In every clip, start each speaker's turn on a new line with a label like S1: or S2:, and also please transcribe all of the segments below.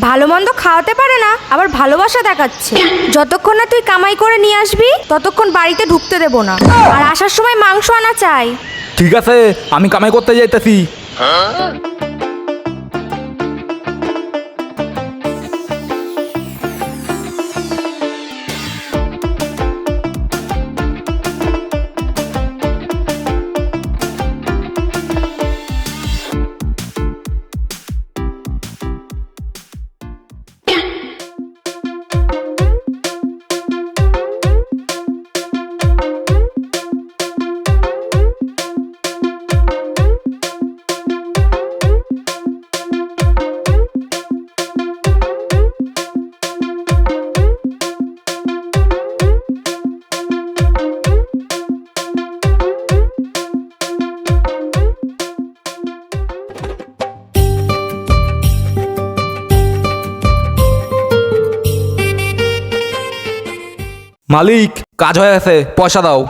S1: ভালো মন্দ খাওয়াতে পারে না, আবার ভালোবাসা দেখাচ্ছে। যতক্ষণ না তুই কামাই করে নিয়ে আসবি ততক্ষণ বাড়িতে ঢুকতে দেবো না। আর আসার সময় মাংস আনা চাই।
S2: ঠিক আছে, আমি কামাই করতে যাইতেছি। মালিক, কাজ হয়ে গেছে, পয়সা দাও।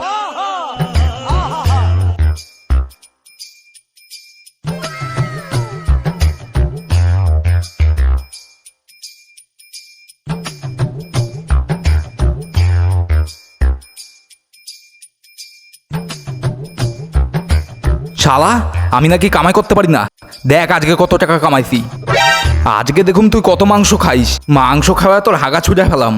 S2: শালা, আমি নাকি কামাই করতে পারি না। দেখ আজকে কত টাকা কামাইছি। আজকে দেখুন তুই কত মাংস খাইস। মাংস খাওয়া তোর হাগা ছুটে ফেলাম।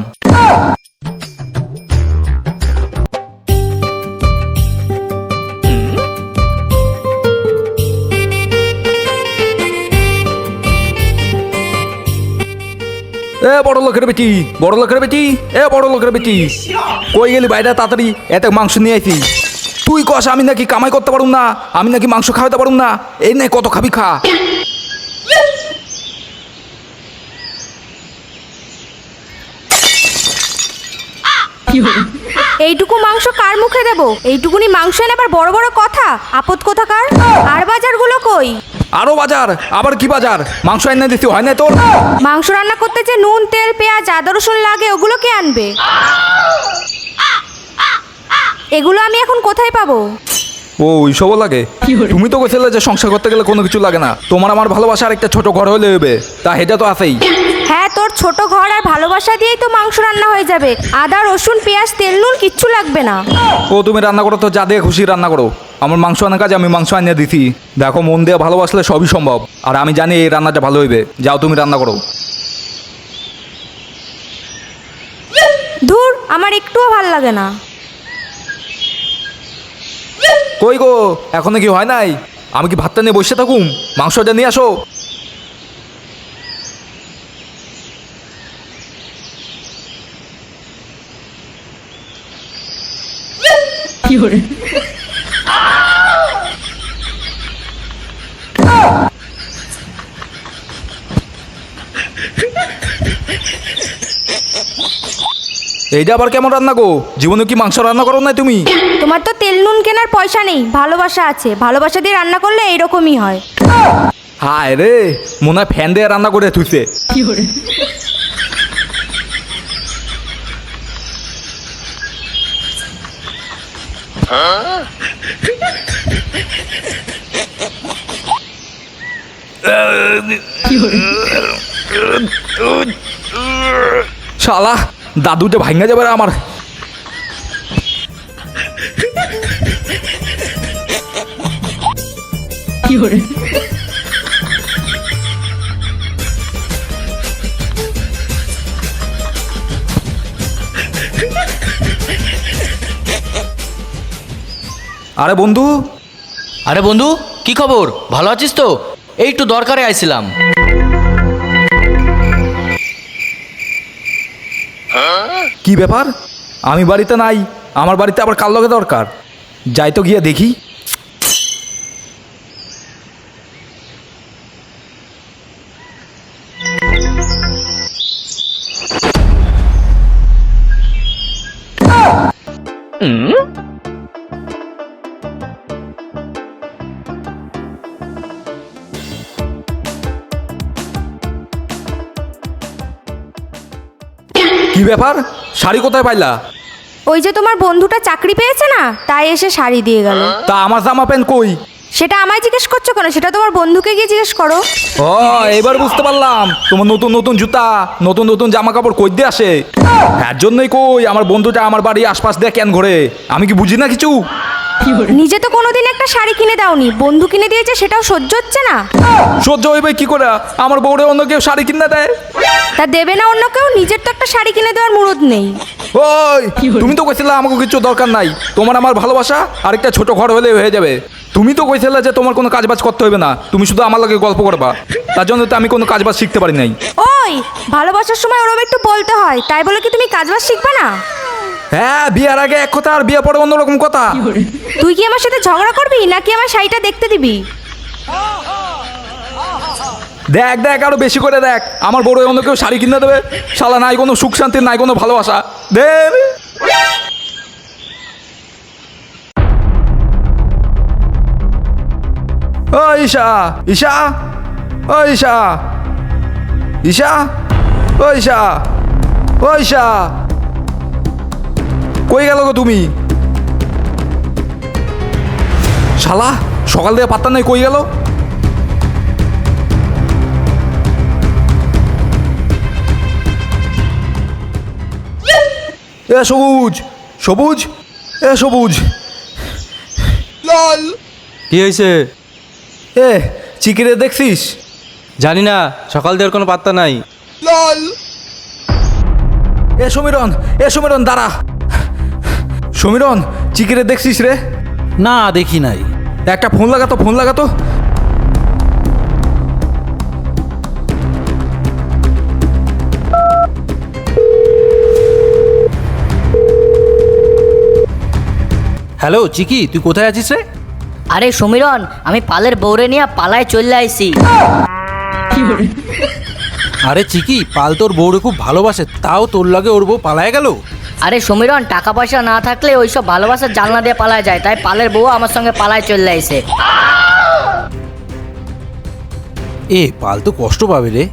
S2: এ বড় লোকের বেটি, বড় লোকের বেটি, এ বড় লোকের বেটি, কই গেলি বাইরে? তাড়াতাড়ি এত মাংস নিয়ে আইছি। তুই কস আমি নাকি কামাই করতে পারুম না, আমি নাকি মাংস খাওয়াতে পারুম না। এই নে, কত খাবি খা।
S1: এইটুকু মাংস কার মুখে দেব? এইটুকুনি মাংস এনে আবার বড় বড় কথা, আপদ কোথাকার। আর বাজারগুলো কই?
S2: আরো বাজার? আবার কি বাজার? মাংস এনে দিতে হয় না তোর?
S1: মাংস রান্না করতে যে নুন, তেল, পেঁয়াজ, আদা, রসুন লাগে, ওগুলো কে আনবে? এগুলো আমি এখন কোথায় পাবো?
S2: ও ওইসবও লাগে? তুমি তো কইছিলে যে সংসার করতে গেলে কোনো কিছু লাগে না। তোমার আমার ভালোবাসা আর একটা ছোট ঘর হলে হবে, তা এটা তো আছেই।
S1: হ্যাঁ, তোর ছোট ঘর আর ভালোবাসা দিয়েই তো মাংস রান্না হয়ে যাবে। আদা, রসুন, পেঁয়াজ, তেল, নুন কিচ্ছু লাগবে না।
S2: ও তুমি রান্না করো তো, যা দিয়ে খুশি রান্না করো। আমার মাংস আনার কাজে আমি মাংস আনিয়ে দিছি। দেখো, মন দিয়ে ভালোবাসলে সবই সম্ভব। আর আমি জানি এই রান্নাটা ভালো হইবে। যাও তুমি রান্না করো।
S1: ধুর, আমার একটুও ভাল লাগে না।
S2: কই গো, এখনো কি হয় নাই? আমি কি ভাতটা নিয়ে বসে থাকুম? মাংসটা নিয়ে আসো। এইটা আবার কেমন রান্না গো? জীবনে কি মাংস রান্না করো না তুমি?
S1: তোমার তো তেল নুন কেনার পয়সা নেই, ভালোবাসা আছে। ভালোবাসা দিয়ে রান্না করলে এইরকমই হয়।
S2: হায় রে, মনে হয় ফ্যান দিয়ে রান্না করে থুইছে। শালা, দাদুটা ভাঙা যাবে আমার। আরে বন্ধু,
S3: আরে বন্ধু, কি খবর? ভালো আছিস তো? এই একটু দরকারে আইছিলাম।
S2: কি ব্যাপার? আমি বাড়িতে নাই। আমার বাড়িতে আবার কার লগে দরকার? যাই তো গিয়ে দেখি। কি ব্যাপার? শাড়ি কোথায় পাইলা?
S1: ওই যে তোমার বন্ধুটা চাকরি পেয়েছে না, তাই এসে শাড়ি দিয়ে গেল।
S2: তা আমার জামা প্যান্ট কই?
S1: সেটা আমায় জিজ্ঞেস করছো কেন? সেটা তোমার বন্ধুকে গিয়ে জিজ্ঞেস করো।
S2: ও এবার বুঝতে পারলাম তোমার নতুন নতুন জুতা নতুন নতুন জামা কাপড় কই দিয়ে আসে। এর জন্যই কই আমার বন্ধুটা আমার বাড়ির আশপাশ দিয়ে কেন ঘোরে, আমি কি বুঝি না কিছু?
S1: নিজে তো কোনোদিন একটা শাড়ি কিনে দাওনি, বন্ধু কিনে দিয়েছে সেটাও সহ্য হচ্ছে না?
S2: সহ্য হইবে কি করে? আমার বউরে অন্য কেউ শাড়ি কিনে দেয়?
S1: তা দেবে না অন্য কেউ? নিজের তো একটা শাড়ি কিনে দেওয়ার মুরুদ নেই।
S2: ওই তুমি তো কইছিলে আমাকে কিছু দরকার নাই, তোমার আমার ভালোবাসা আরেকটা ছোট ঘর হলে হয়ে যাবে। তুমি তো কইছিলে যে তোমার কোনো কাজবাজ করতে হবে না, তুমি শুধু আমার লাগে গল্প করবা। তার জন্য তো আমি কোনো কাজবাজ শিখতে পারি নাই।
S1: ওই ভালোবাসার সময় ওরম একটু বলতে হয়, তাই বলে কি তুমি কাজবাজ শিখবে না?
S2: হ্যাঁ, বিয়ার আগে এক কথা আর বিয়ে পরে অন্যরকম কথা।
S1: তুই কি আমার সাথে ঝগড়া করবি নাকি আমার শাড়িটা দেখতে দিবি?
S2: দেখ দেখ আরো বেশি করে দেখ, আমার বড় অন্য কেউ শাড়ি কিনে দেবে? শালা নাই কোনো সুখ শান্তি, নাই কোনো ভালোবাসা। দে ও ঈশা, ঈশা, ও ঈশা, ঈশা, ও ঈশা, ও ঈশা, কই গেল গো তুমি? শালা সকাল থেকে পাত্তা নাই, কই গেল? এ সবুজ, সবুজ, এ সবুজ।
S4: কি হয়েছে?
S2: এ চিকিরে দেখছিস?
S4: জানি না, সকাল দেওয়ার কোনো পাত্তা নাই।
S2: এ সমীরন, এ সমীরন দাঁড়া। সমীরন চিকিরে দেখছিস রে?
S5: না দেখি নাই।
S2: একটা ফোন লাগাতো, ফোন লাগাতো।
S5: হ্যালো চিকি, তুই কোথায় আছিস রে?
S6: আরে সমীরন, আমি পালের বউরে নিয়ে পালায় চলে আইছি।
S5: আরে চিকি, পাল তোর বউরে খুব ভালোবাসে, তাও তোর লাগে ওর বউ পালায় গেল।
S6: আরে সমীরন, টাকা পয়সা না থাকলে ওইসব ভালোবাসার জানলা দিয়ে পালায় যায়, তাই পালের বউ আমার সঙ্গে পালায় চলে আইছে।
S5: এ পাল তো কষ্ট পাবে রে।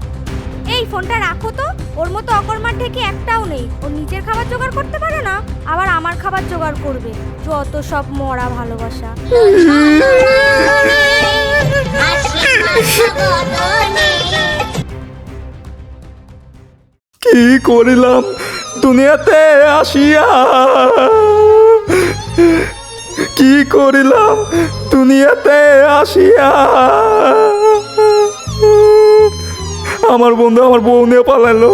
S1: এই ফোনটা রাখো তো, ওর মতো অকর্মার ঢেকে একটাও নেই। ও নিজের খাবার জোগাড় করতে পারে না, আবার আমার খাবার জোগাড় করবে। যত সব মরা ভালোবাসা।
S2: কি করিলাম দুনিয়াতে আসিয়া, কি করিলাম দুনিয়াতে আসিয়া। আমার বন্ধু আমার বউ নিয়ে পালালো।